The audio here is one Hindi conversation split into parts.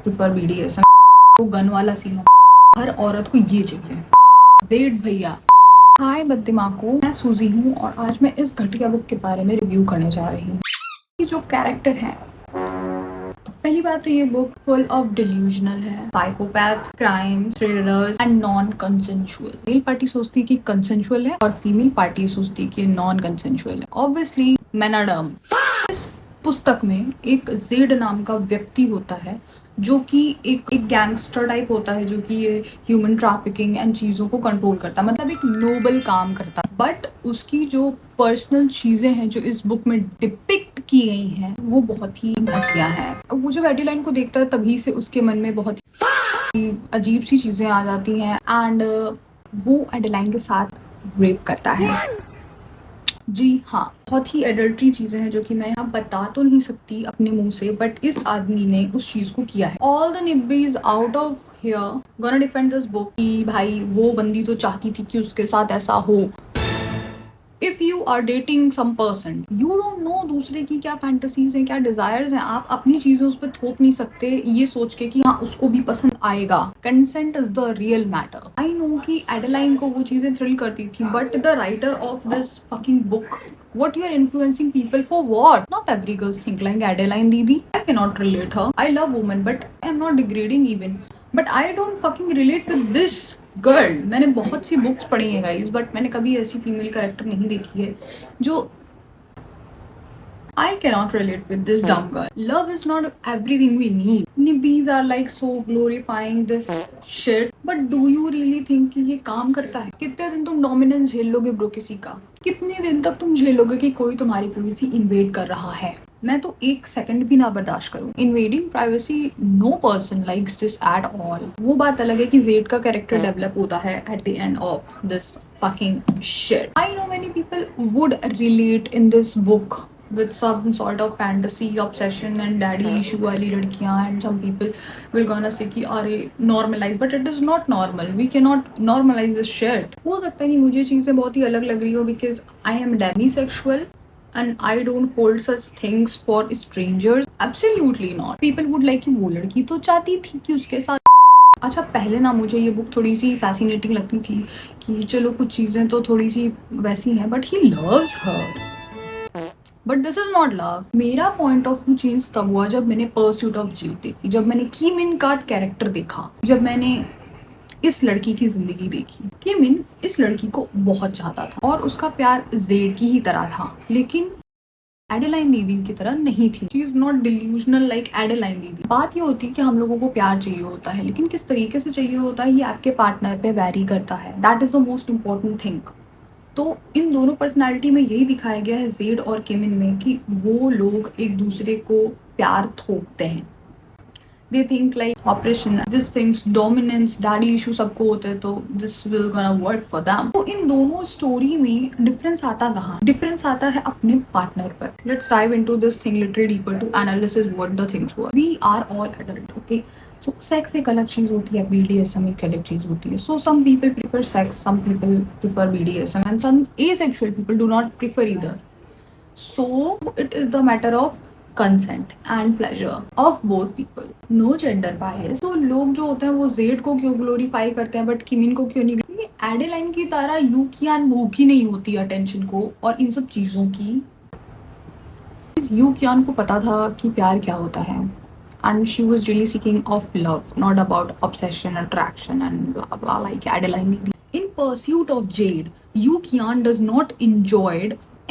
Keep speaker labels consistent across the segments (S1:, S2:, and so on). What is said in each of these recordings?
S1: Prefer BDSM। वो गन वाला सीन, हर औरत को ये चाहिए। जेड भैया। हाय बददिमागो, मैं सूजी हूँ और आज मैं इस घटिया बुक के बारे में रिव्यू करने जा रही हूँ। ये जो कैरेक्टर है, पहली बात तो ये बुक फुल ऑफ डिल्यूजनल है, psychopath, crime, thrillers and non consensual. Male party सोचती है कि कंसेंशुअल है और फीमेल पार्टी सोचती है कि नॉन कंसेंशुअल है। Obviously men are dumb। इस पुस्तक में एक जेड नाम का व्यक्ति होता है जो कि एक गैंगस्टर टाइप होता है, जो कि ये ह्यूमन ट्रैफिकिंग एंड चीज़ों को कंट्रोल करता है, मतलब एक नोबल काम करता है। बट उसकी जो पर्सनल चीज़ें हैं जो इस बुक में डिपिक्ट की गई हैं वो बहुत ही घटिया हैं। वो जब एडिलाइन को देखता है तभी से उसके मन में बहुत ही अजीब सी चीज़ें आ जाती हैं एंड वो एडिलाइन के साथ रेप करता है। जी हाँ, बहुत ही एडल्ट्री चीजें हैं जो कि मैं यहाँ बता तो नहीं सकती अपने मुंह से, बट इस आदमी ने उस चीज को किया है। ऑल द निब्बीज out of here gonna defend this book कि भाई वो बंदी तो चाहती थी कि उसके साथ ऐसा हो। If you are dating some person, you don't know दूसरे की क्या फैंटेसीज हैं, क्या डिजायर्स हैं। आप अपनी चीजें उस पर थोप नहीं सकते ये सोच के कि हाँ उसको भी पसंद आएगा। Consent is the real matter. I know कि एडेलाइन को वो चीजें थ्रिल करती थी, but the writer of this fucking book, what you are influencing people for what? Not every girl think like Adeline Didi. I cannot relate her. I love women, but I am not degrading even. But I don't fucking relate with this girl. मैंने बहुत सी बुक्स पढ़ी हैं गाइस, बट मैंने कभी ऐसी फीमेल कैरेक्टर नहीं देखी है जो I cannot relate with this dumb girl. Love is not everything we need. Nibbies are like so glorifying this shit. But do you really think कि ये काम करता है? कितने दिन तुम डोमिनेंस झेल लोगे ब्रो किसी का? कितने दिन तक तुम झेलोगे कि कोई तुम्हारी प्राइवेसी इन्वेड कर रहा है? मैं तो एक सेकंड भी ना बर्दाश्त करूं। Invading privacy, no person likes this at all. वो बात अलग है कि जेड का कैरेक्टर डेवलप होता है at the end of this fucking shit. I know many people would relate in this book with some sort of fantasy, obsession and daddy issue वाली लड़कियाँ, and some people will gonna say कि अरे normalize, but it is not normal. We cannot normalize this shit. हो सकता है कि मुझे चीज़ें बहुत ही अलग लग रही हो because I am demisexual and I don't hold such things for strangers. Absolutely not. People would like कि वो लड़की तो चाहती थी कि उसके साथ। अच्छा, पहले ना मुझे ये बुक थोड़ी सी फैसिनेटिंग लगती थी कि चलो कुछ चीज़ें तो थोड़ी सी वैसी हैं, but he loves her. But this is not love. मेरा पॉइंट ऑफ व्यू चेंज तब हुआ जब मैंने परस्यूट ऑफ जेड देखी, जब मैंने कीमिन का कैरेक्टर देखा, जब मैंने इस लड़की की जिंदगी देखी। कीमिन इस लड़की को बहुत चाहता था और उसका प्यार जेड की ही तरह था, लेकिन एडेलाइन दीदी की तरह नहीं थी। She is not delusional like Adeline दीदी। बात ये होती है कि हम लोगों को प्यार चाहिए होता है, लेकिन किस तरीके से चाहिए होता है ये आपके पार्टनर पे वैरी करता है। That is the most important thing. तो इन दोनों पर्सनालिटी में यही दिखाया गया है जेड और किमिन में कि वो लोग एक दूसरे को प्यार थोपते हैं। they think like operation, this things dominance, daddy issue सबको होते हैं, तो this will gonna work for them. तो इन दोनों स्टोरी में डिफरेंस आता कहाँ? डिफरेंस आता है अपने पार्टनर पर। Let's dive into this thing little deeper to analysis what the things were. We are all adult, okay? So sex एक अलग चीज होती है, BDSM एक अलग चीज होती है। So some people prefer sex, some people prefer BDSM and some asexual people do not prefer either. So it is the matter of consent and pleasure of both people. No gender bias. तो लोग जो होते हैं वो जेड को क्यों ग्लोरीफाई करते हैं बट किमिन को क्यों नहीं? क्योंकि एडेलाइन की तरह यूकियान भूखी नहीं होती अटेंशन को और इन सब चीजों की। यूकियान को पता था कि प्यार क्या होता है and she was really seeking of love, not about obsession, attraction and blah blah like Adeline did. In pursuit of Jade, Yu Qian does not enjoy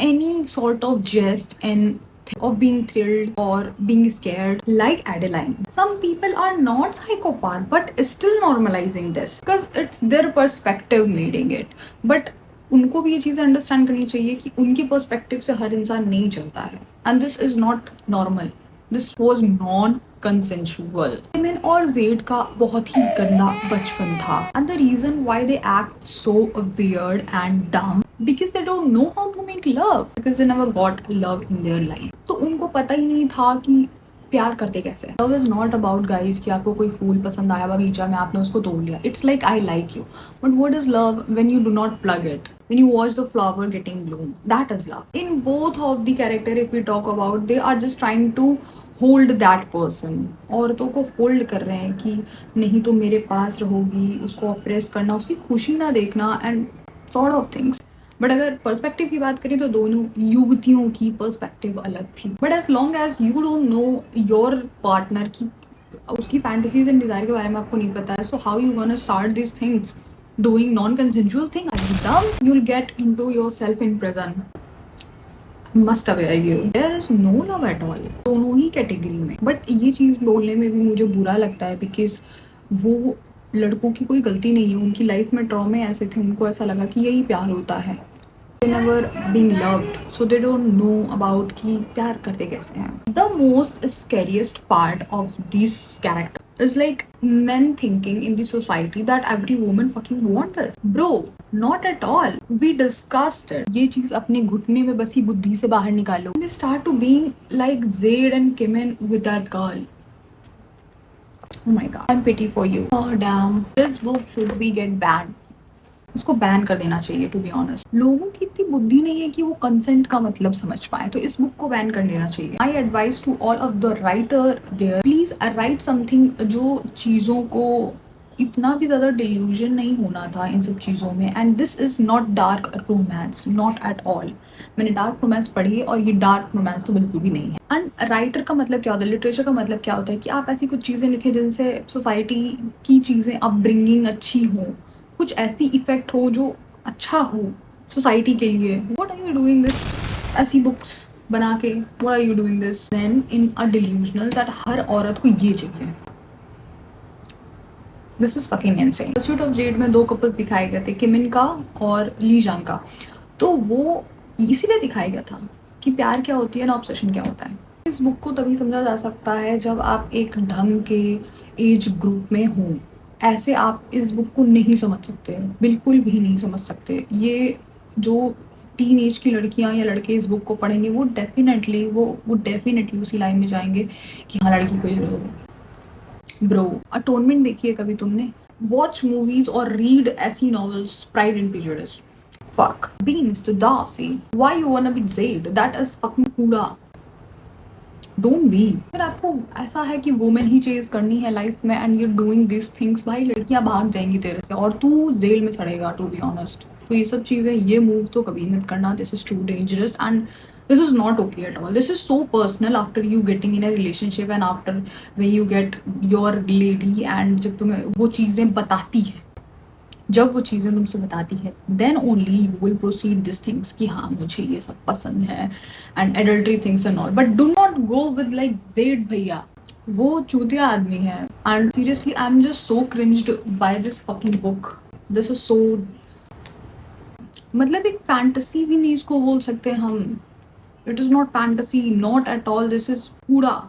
S1: any sort of jest and of being thrilled or being scared like Adeline. Some people are not psychopath but still normalizing this because it's their perspective making it. But उनको भी ये चीज़ अंडरस्टैंड करनी चाहिए कि उनके पर्सपेक्टिव से हर इंसान नहीं चलता है and this is not normal. This was non consensual. किमिन और जेड का बहुत ही गंदा बचपन था and the reason why they act so weird and dumb because they don't know how to make love, because they never got love in their life. तो उनको पता ही नहीं था कि प्यार करते कैसे। Love is not about guys कि आपको कोई फूल पसंद आया बगीचा में, आपने उसको तोड़ लिया। It's like I like you, but what is love when you do not plug it, when you watch the flower getting bloom? That is love. In both of the character, if we talk about, they are just trying to hold that person, औरतों को होल्ड कर रहे हैं कि नहीं तो मेरे पास रहोगी, उसको ऑप्रेस करना, उसकी खुशी ना देखना and sort of things. But अगर पर्सपेक्टिव की बात करें तो दोनों युवतियों की पर्सपेक्टिव अलग थी। But as long as you don't know your partner की, उसकी फैंटेसीज एंड डिजायर के बारे में आपको नहीं पता है, so how you gonna start this things doing non consensual thing? I am dumb, you'll get into yourself in prison. Must aware you, there is no love at all दोनों ही कैटेगरी में। बट ये चीज़ बोलने में भी मुझे बुरा लगता है बिकॉज वो लड़कों की कोई गलती नहीं है, उनकी लाइफ में ट्रॉमे ऐसे थे, उनको ऐसा लगा कि यही प्यार होता है। They never being loved, so they don't know about कि प्यार करते कैसे हैं। The most scariest part of this character is like men thinking in the society that every woman fucking want this. Bro, not at all. We discussed it. ये चीज अपने घुटने में बसी बुद्धि से बाहर निकालो। They start to being like Zayd and Kimin with that girl. Oh my god, I'm pity for you. Oh damn, this book should be get banned. इसको बैन कर देना चाहिए टू बी ऑनेस्ट। लोगों की इतनी बुद्धि नहीं है कि वो कंसेंट का मतलब समझ पाए, तो इस बुक को बैन कर देना चाहिए। I advise to all of the writer there, please write something जो चीज़ों को इतना भी ज़्यादा डिल्यूजन नहीं होना था इन सब चीज़ों में। And this is not dark romance, not at all. मैंने डार्क रोमांस पढ़ी है और ये डार्क रोमांस तो बिल्कुल भी नहीं है। एंड राइटर का मतलब क्या होता है, लिटरेचर का मतलब क्या होता है कि आप ऐसी कुछ चीज़ें लिखें जिनसे सोसाइटी की चीज़ें अपब्रिंगिंग अच्छी हो, कुछ ऐसी इफेक्ट हो जो अच्छा हो सोसाइटी के लिए। What are you doing this? ऐसी बुक्स बना के what are you doing this? Man in a delusional that हर औरत को ये चाहिए। This is fucking insane. Pursuit of Zade में 2 कपल्स दिखाए गए थे, किमिन का और ली जांग का। तो वो इसीलिए दिखाया गया था कि प्यार क्या होती है ना ऑब्सेशन क्या होता है। इस बुक को तभी समझा जा सकता है जब आप एक ढंग के एज ग्रुप में हों। ऐसे आप इस बुक को नहीं समझ सकते, बिल्कुल भी नहीं समझ सकते। ये जो टीन एज की लड़कियां या लड़के इस बुक को पढ़ेंगे वो डेफिनेटली उसी लाइन में जाएंगे कि हाँ लड़की को ये ब्रो। अटोनमेंट देखी है कभी तुमने? वॉच मूवीज और रीड ऐसी novels, Pride and Prejudice. Fuck beans to Darcy, why you wanna be Zade? That is fucking कूड़ा। Don't be. फिर आपको ऐसा है कि वुमेन ही चेज करनी है लाइफ में and you doing this things, भाई लड़कियां भाग जाएंगी तेरे से और तू जेल में सड़ेगा टू बी ऑनेस्ट। तो ये सब चीज़ें, ये मूव तो कभी मत करना। This is too dangerous and this is not okay at all. This is so personal after you getting in a relationship and after when you get your lady and जब तुम्हें वो चीज़ें बताती है, जब वो चीज़ें तुमसे बताती है then only you will proceed this things कि हाँ मुझे ये सब पसंद है and adultery things and all. But do not go with like Zade भैया, वो चूतिया आदमी है। And seriously I am just so cringed by this fucking book. This is so, मतलब एक फैंटेसी भी नहीं इसको बोल सकते हम। It is not fantasy, not at all, this is कूड़ा।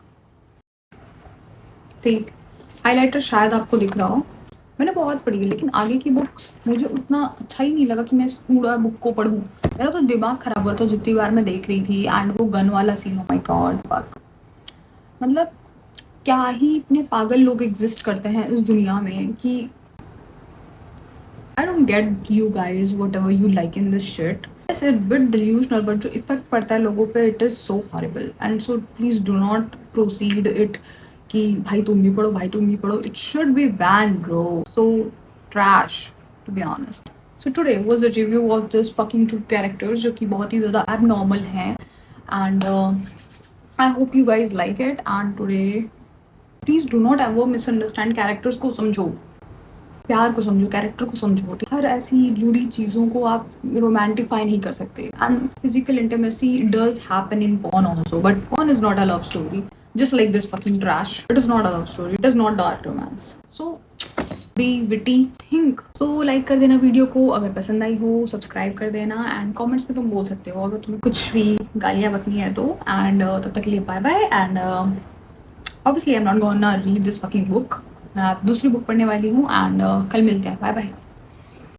S1: ठीक, हाईलाइटर शायद आपको दिख रहा हो, मैंने बहुत पढ़ी है लेकिन आगे की बुक्स मुझे उतना अच्छा ही नहीं लगा कि मैं इस पूरा बुक को पढूं। मेरा तो दिमाग खराब हुआ था जितनी बार मैं देख रही थी। एंड वो गन वाला scene, oh my god fuck, मतलब क्या ही इतने पागल लोग एग्जिस्ट करते हैं इस दुनिया में कि I don't get you guys whatever you like in this shit. It's a bit delusional but जो इफेक्ट पड़ता है लोगों पे it is so horrible and so please do not proceed it कि भाई तुम भी पढ़ो, भाई तुम भी पढ़ो। It should be banned bro, so trash to be honest. So today was a review of this fucking 2 characters जो कि बहुत ही ज़्यादा एबनॉर्मल हैं and I hope you guys like it. And today please do not ever misunderstand, characters को समझो, प्यार को समझो, कैरेक्टर को समझो। हर ऐसी जुड़ी चीज़ों को आप रोमांटिफाई नहीं कर सकते। And physical intimacy does happen in porn also, but porn is not a love story just like this fucking trash. It is not a love story, it is not dark romance, so be witty, think so। like कर देना वीडियो को अगर पसंद आई हो, सब्सक्राइब कर देना एंड कमेंट्स में तुम बोल सकते हो अगर तुम्हें कुछ भी गालियाँ बकनी है तो। एंड तब तक के लिए bye bye. And obviously I am not gonna read this fucking book, मैं दूसरी बुक पढ़ने वाली हूँ। एंड कल मिलते हैं, बाय बाय।